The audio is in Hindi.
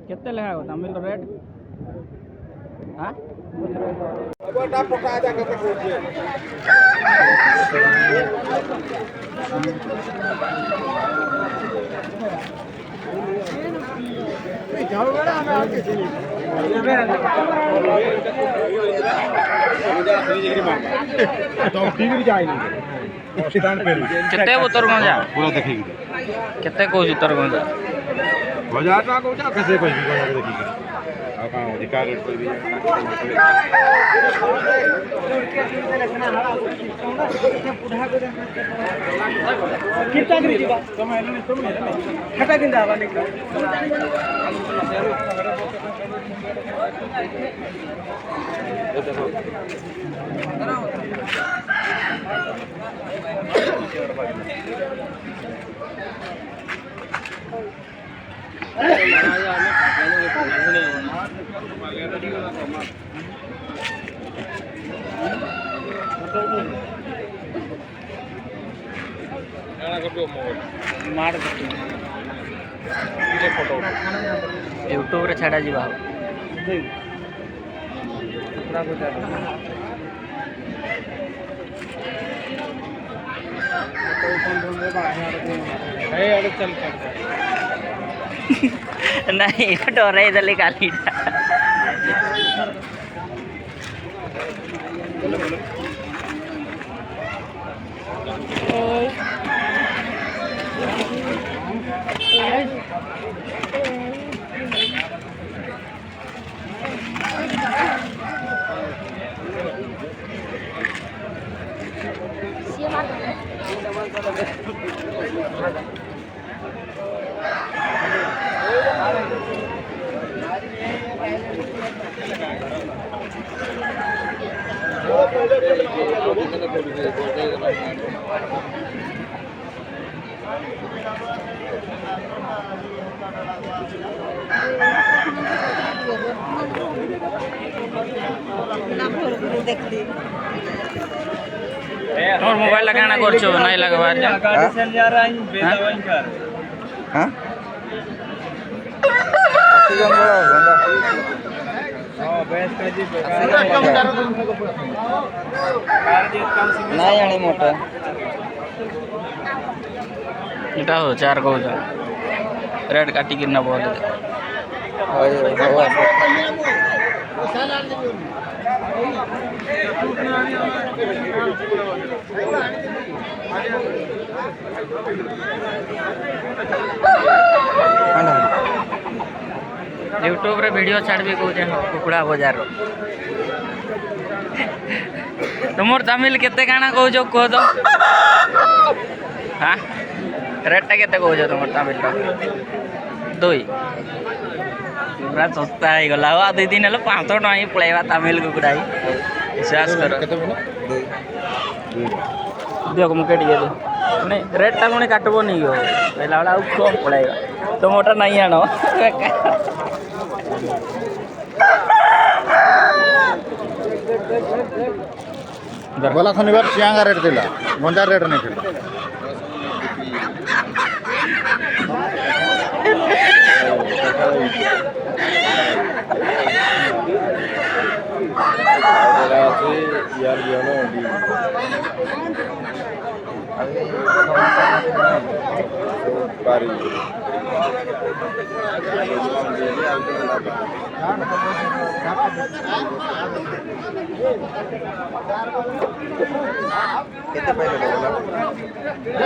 कितने लगा तमिल रेट हाँ कितने उतर जा पूरा देखेगी कितने को उतर जा बाजार का को कैसे कोई भी देखी हां अधिकार रेट पर भी कितना गिरीबा समय खटा किंदा वाले यूट्यूब रे छाड़ा जीवा नहीं डोरे इधर निकाली और मोबाइल लगाना करछो नहीं लगवार जा गाड़ी से जा रहा हूं बेदावन कर हां ऑक्सीजन बड़ा गंदा हां बेस का जी नहीं आनी मोटा इटा हो 4 को रेड काटी गिरना बोल यूट्यूब रे वीडियो छाड़बी को कुकुड़ा बाजार तुमर तमिल केते काना कहू कह दो हाँ रेटा केते कहू तुम तमिल दुई पूरा सस्ता हो गला आ 2 दिन हेल्ला 500 टका ही पलैवा तमिल कुकुड़ा विश्वास कर देख मुझे टे नहीं रेटा पुणी काटब नहीं हो पहला वाला कम पड़ेगा तो मोटा नहीं आनो गला शनिवार चियांगा रेट दिला मंजार रेट नहीं थिला यार बारी केते पहले